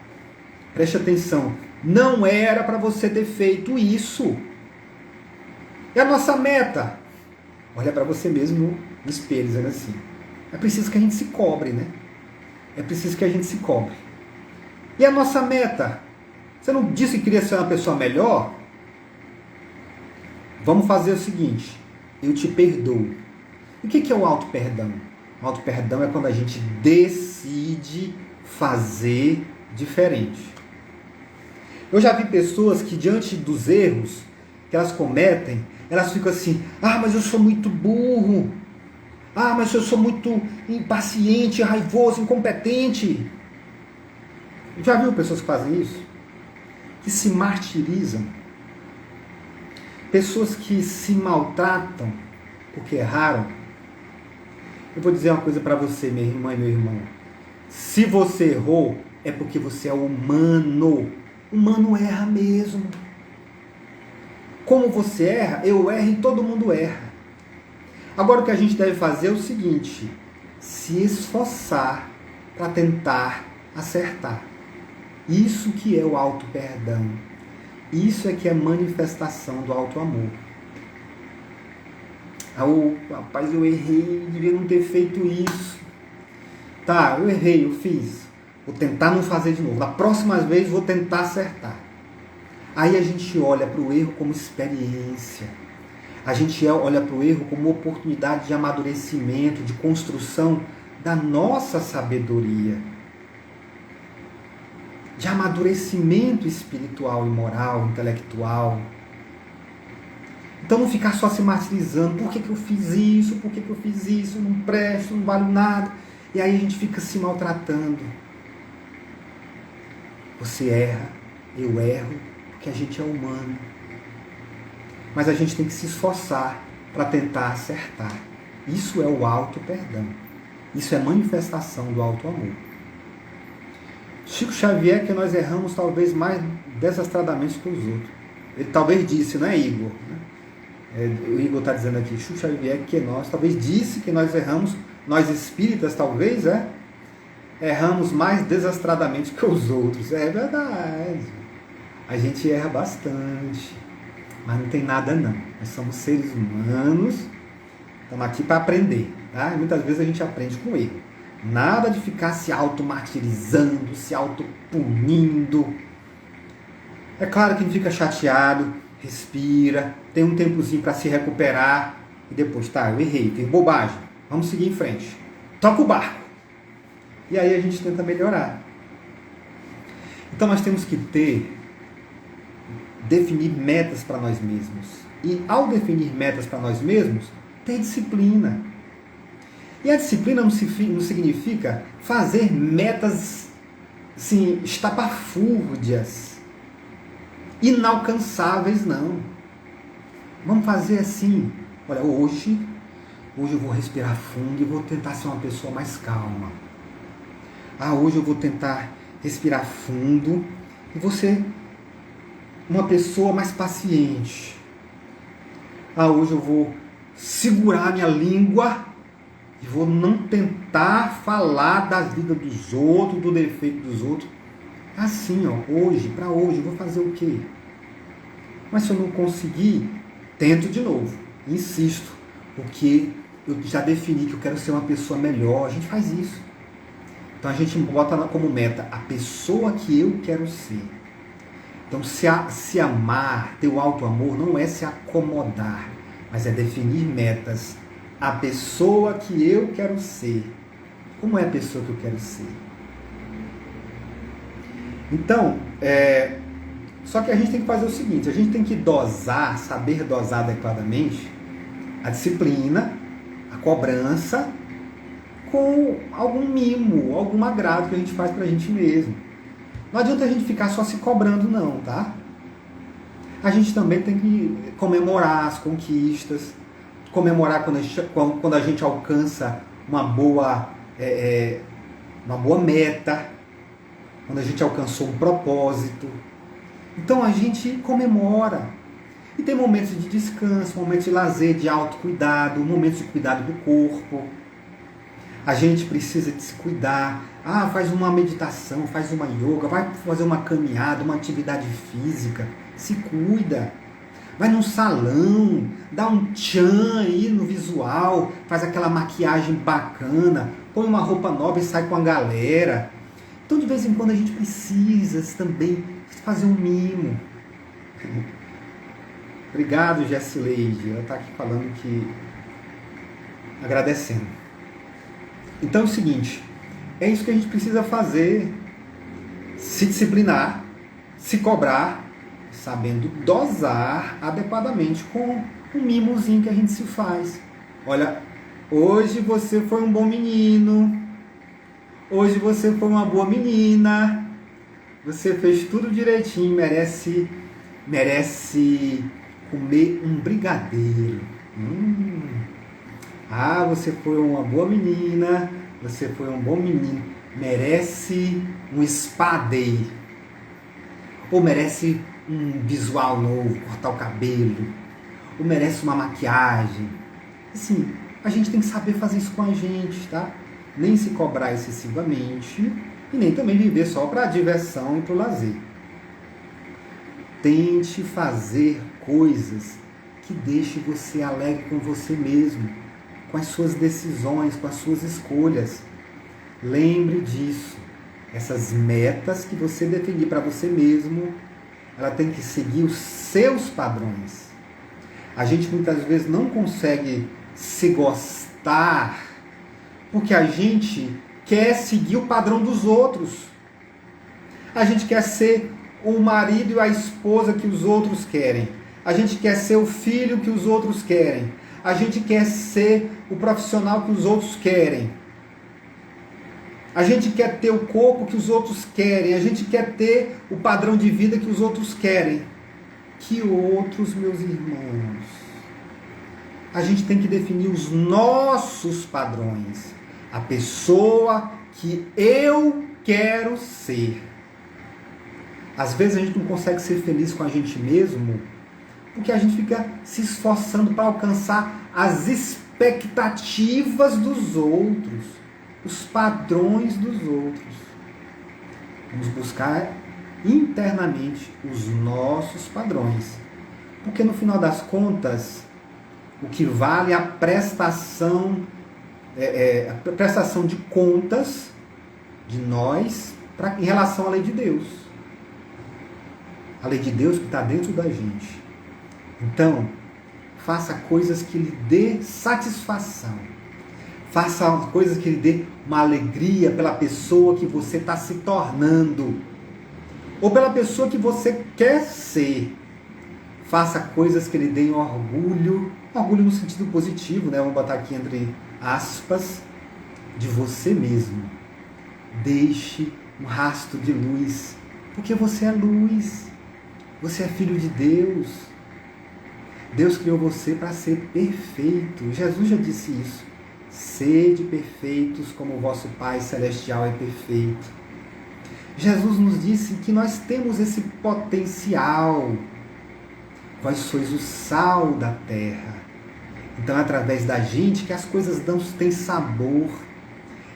[SPEAKER 1] preste atenção, não era para você ter feito isso. É a nossa meta. Olha para você mesmo no espelho, dizendo assim, é preciso que a gente se cobre, né? É preciso que a gente se cobre. E a nossa meta? Você não disse que queria ser uma pessoa melhor? Vamos fazer o seguinte, eu te perdoo. E o que é o auto-perdão? O auto-perdão é quando a gente decide fazer diferente. Eu já vi pessoas que diante dos erros que elas cometem, elas ficam assim, mas eu sou muito burro. Mas eu sou muito impaciente, raivoso, incompetente. Já viu pessoas que fazem isso? Que se martirizam. Pessoas que se maltratam porque erraram. Eu vou dizer uma coisa para você, minha irmã e meu irmão. Se você errou, é porque você é humano. Humano erra mesmo. Como você erra, eu erro e todo mundo erra. Agora o que a gente deve fazer é o seguinte, se esforçar para tentar acertar. Isso que é o auto-perdão. Isso é que é manifestação do auto-amor. Rapaz, eu errei, devia não ter feito isso. Tá, eu errei, eu fiz. Vou tentar não fazer de novo. Da próxima vez vou tentar acertar. Aí a gente olha para o erro como experiência. A gente olha para o erro como oportunidade de amadurecimento, de construção da nossa sabedoria. De amadurecimento espiritual e moral, intelectual. Então não ficar só se martirizando. Por que eu fiz isso? Por que eu fiz isso? Não presto, não vale nada. E aí a gente fica se maltratando. Você erra, eu erro, porque a gente é humano. Mas a gente tem que se esforçar para tentar acertar. Isso é o auto-perdão. Isso é manifestação do auto-amor. Chico Xavier, que nós erramos talvez mais desastradamente que os outros. Ele talvez disse, não é Igor? O Igor está dizendo aqui, Chico Xavier, que nós, talvez disse que nós erramos, nós espíritas talvez, erramos mais desastradamente que os outros. É verdade. A gente erra bastante. Mas não tem nada não. Nós somos seres humanos, estamos aqui para aprender. Tá? E muitas vezes a gente aprende com erro. Nada de ficar se auto-martirizando, se auto-punindo. É claro que a gente fica chateado, respira, tem um tempozinho para se recuperar e depois, tá, eu errei, fiz bobagem, vamos seguir em frente. Toca o barco. E aí a gente tenta melhorar. Então nós temos que definir metas para nós mesmos. E ao definir metas para nós mesmos, ter disciplina. E a disciplina não significa fazer metas assim, estapafúrdias, inalcançáveis, não. Vamos fazer assim, olha, hoje eu vou respirar fundo e vou tentar ser uma pessoa mais calma. Hoje eu vou tentar respirar fundo e vou ser uma pessoa mais paciente. Hoje eu vou segurar minha língua e vou não tentar falar da vida dos outros, do defeito dos outros. Assim, hoje, para hoje, eu vou fazer o quê? Mas se eu não conseguir, tento de novo, insisto, porque eu já defini que eu quero ser uma pessoa melhor. A gente faz isso. Então a gente bota como meta a pessoa que eu quero ser. Então se amar, ter o auto-amor, não é se acomodar, mas é definir metas. A pessoa que eu quero ser. Como é a pessoa que eu quero ser? Então, só que a gente tem que fazer o seguinte, a gente tem que dosar, saber dosar adequadamente a disciplina, a cobrança, com algum mimo, algum agrado que a gente faz pra gente mesmo. Não adianta a gente ficar só se cobrando não, tá? A gente também tem que comemorar as conquistas, comemorar quando a gente alcança uma boa meta, quando a gente alcançou um propósito. Então a gente comemora. E tem momentos de descanso, momentos de lazer, de autocuidado, momentos de cuidado do corpo. A gente precisa de se cuidar. Faz uma meditação, faz uma yoga, vai fazer uma caminhada, uma atividade física. Se cuida. Vai num salão, dá um tchan aí no visual, faz aquela maquiagem bacana, põe uma roupa nova e sai com a galera. Então de vez em quando a gente precisa também fazer um mimo. Obrigado, Jessileide. Ela está aqui falando que... agradecendo. Então é o seguinte, é isso que a gente precisa fazer. Se disciplinar, se cobrar, sabendo dosar adequadamente com um mimozinho que a gente se faz. Olha, hoje você foi um bom menino, hoje você foi uma boa menina, você fez tudo direitinho, merece comer um brigadeiro. Você foi uma boa menina, você foi um bom menino, merece um spa day, ou merece um visual novo, cortar o cabelo, ou merece uma maquiagem. Assim, a gente tem que saber fazer isso com a gente, tá? Nem se cobrar excessivamente e nem também viver só para a diversão e para o lazer. Tente fazer coisas que deixem você alegre com você mesmo, com as suas decisões, com as suas escolhas. Lembre disso. Essas metas que você definir para você mesmo, ela tem que seguir os seus padrões. A gente muitas vezes não consegue se gostar porque a gente quer seguir o padrão dos outros. A gente quer ser o marido e a esposa que os outros querem. A gente quer ser o filho que os outros querem. A gente quer ser o profissional que os outros querem. A gente quer ter o corpo que os outros querem. A gente quer ter o padrão de vida que os outros querem. Que outros, meus irmãos? A gente tem que definir os nossos padrões. A pessoa que eu quero ser. Às vezes a gente não consegue ser feliz com a gente mesmo porque a gente fica se esforçando para alcançar as expectativas dos outros, os padrões dos outros. Vamos buscar internamente os nossos padrões. Porque no final das contas, o que vale é a prestação de contas de nós em relação à lei de Deus. A lei de Deus que está dentro da gente. Então, faça coisas que lhe dê satisfação. Faça coisas que lhe dê uma alegria pela pessoa que você está se tornando. Ou pela pessoa que você quer ser. Faça coisas que lhe deem orgulho. Orgulho no sentido positivo, né? Vamos botar aqui entre aspas. De você mesmo. Deixe um rastro de luz. Porque você é luz. Você é filho de Deus. Deus criou você para ser perfeito. Jesus já disse isso. Sede perfeitos como o vosso Pai Celestial é perfeito. Jesus nos disse que nós temos esse potencial. Vós sois o sal da terra. Então é através da gente que as coisas têm sabor.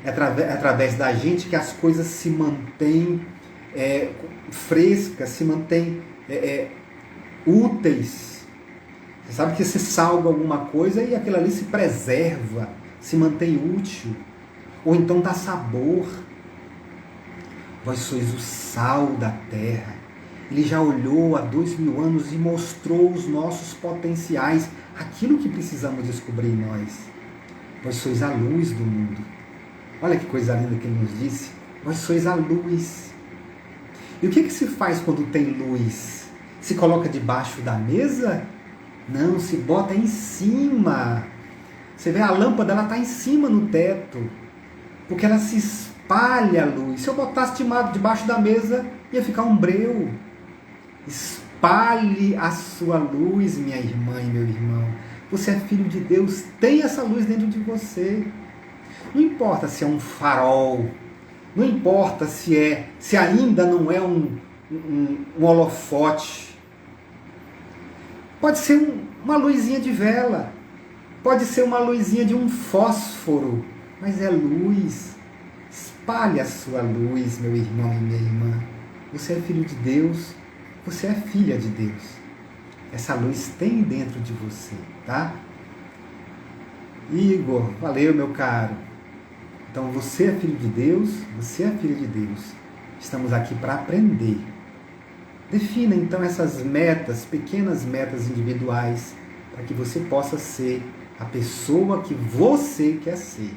[SPEAKER 1] É através da gente que as coisas se mantêm frescas, se mantêm úteis. Você sabe que você salga alguma coisa e aquilo ali se preserva, se mantém útil. Ou então dá sabor. Vós sois o sal da terra. Ele já olhou há 2000 anos e mostrou os nossos potenciais, aquilo que precisamos descobrir em nós. Vós sois a luz do mundo. Olha que coisa linda que ele nos disse. Vós sois a luz. E o que se faz quando tem luz? Se coloca debaixo da mesa? Não, se bota em cima. Você vê a lâmpada, ela está em cima no teto. Porque ela se espalha a luz. Se eu botasse debaixo da mesa, ia ficar um breu. Espalhe a sua luz, minha irmã e meu irmão. Você é filho de Deus, tem essa luz dentro de você. Não importa se é um farol. Não importa se ainda não é um holofote. Pode ser uma luzinha de vela, pode ser uma luzinha de um fósforo, mas é luz. Espalhe a sua luz, meu irmão e minha irmã. Você é filho de Deus, você é filha de Deus. Essa luz tem dentro de você, tá? Igor, valeu, meu caro. Então você é filho de Deus, você é filha de Deus. Estamos aqui para aprender. Defina então essas metas, pequenas metas individuais, para que você possa ser a pessoa que você quer ser.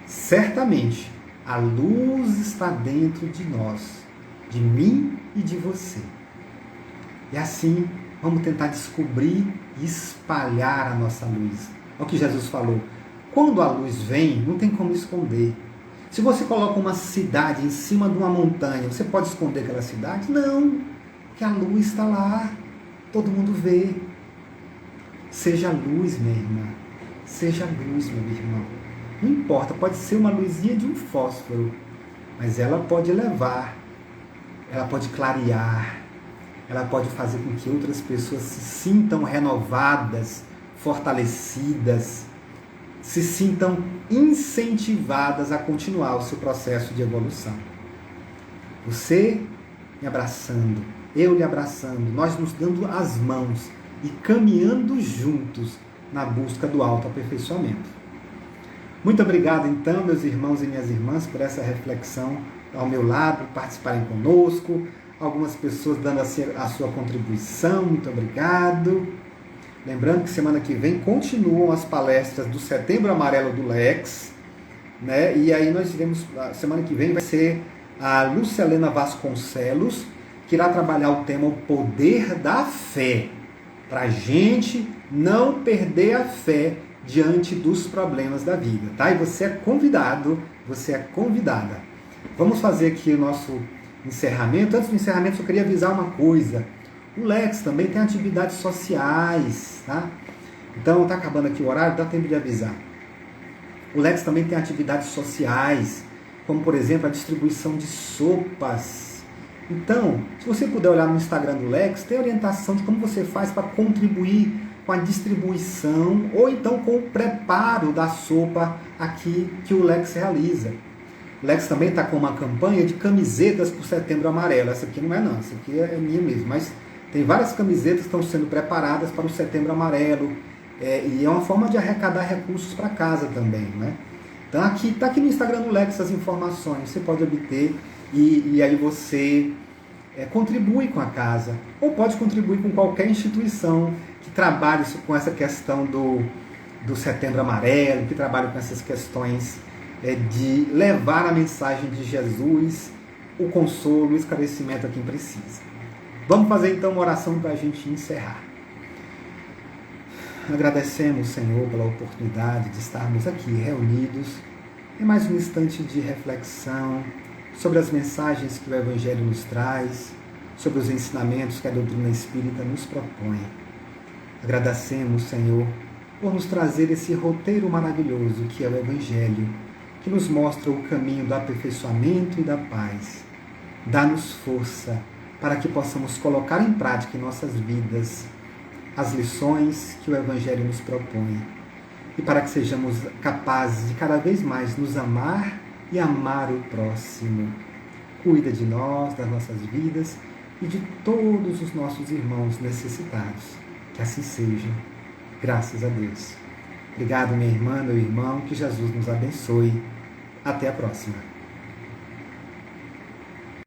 [SPEAKER 1] Certamente, a luz está dentro de nós, de mim e de você. E assim, vamos tentar descobrir e espalhar a nossa luz. É o que Jesus falou. Quando a luz vem, não tem como esconder. Se você coloca uma cidade em cima de uma montanha, você pode esconder aquela cidade? Não. Que a luz está lá, todo mundo vê. Seja luz, minha irmã. Seja luz, meu irmão. Não importa, pode ser uma luzinha de um fósforo, mas ela pode levar, ela pode clarear, ela pode fazer com que outras pessoas se sintam renovadas, fortalecidas, se sintam incentivadas a continuar o seu processo de evolução. Você me abraçando, eu lhe abraçando, nós nos dando as mãos e caminhando juntos na busca do autoaperfeiçoamento. Muito obrigado, então, meus irmãos e minhas irmãs, por essa reflexão ao meu lado, participarem conosco, algumas pessoas dando a sua contribuição, muito obrigado. Lembrando que semana que vem continuam as palestras do Setembro Amarelo do Lex, né? E aí nós iremos, semana que vem vai ser a Lúcia Helena Vasconcelos, que irá trabalhar o tema o poder da fé, para a gente não perder a fé diante dos problemas da vida, tá? E você é convidado você é convidada. Vamos fazer aqui o nosso encerramento. Antes do encerramento, eu queria avisar uma coisa. O Lex também tem atividades sociais, tá? Então, está acabando aqui o horário, dá tempo de avisar. O Lex também tem atividades sociais, como, por exemplo, a distribuição de sopas. Então, se você puder olhar no Instagram do Lex, tem orientação de como você faz para contribuir com a distribuição ou então com o preparo da sopa aqui que o Lex realiza. O Lex também está com uma campanha de camisetas para o Setembro Amarelo. Essa aqui não é não, essa aqui é minha mesmo, mas tem várias camisetas que estão sendo preparadas para o Setembro Amarelo, e é uma forma de arrecadar recursos para casa também, né? Então está aqui no Instagram do Lex as informações, você pode obter e aí você contribui com a casa, ou pode contribuir com qualquer instituição que trabalhe com essa questão do Setembro Amarelo, que trabalhe com essas questões de levar a mensagem de Jesus, o consolo, o esclarecimento a quem precisa. Vamos fazer então uma oração para a gente encerrar. Agradecemos, Senhor, pela oportunidade de estarmos aqui reunidos em mais um instante de reflexão sobre as mensagens que o Evangelho nos traz, sobre os ensinamentos que a doutrina espírita nos propõe. Agradecemos, Senhor, por nos trazer esse roteiro maravilhoso que é o Evangelho, que nos mostra o caminho do aperfeiçoamento e da paz. Dá-nos força para que possamos colocar em prática em nossas vidas as lições que o Evangelho nos propõe e para que sejamos capazes de cada vez mais nos amar e amar o próximo. Cuida de nós, das nossas vidas e de todos os nossos irmãos necessitados. Que assim seja. Graças a Deus. Obrigado, minha irmã, meu irmão. Que Jesus nos abençoe. Até a próxima.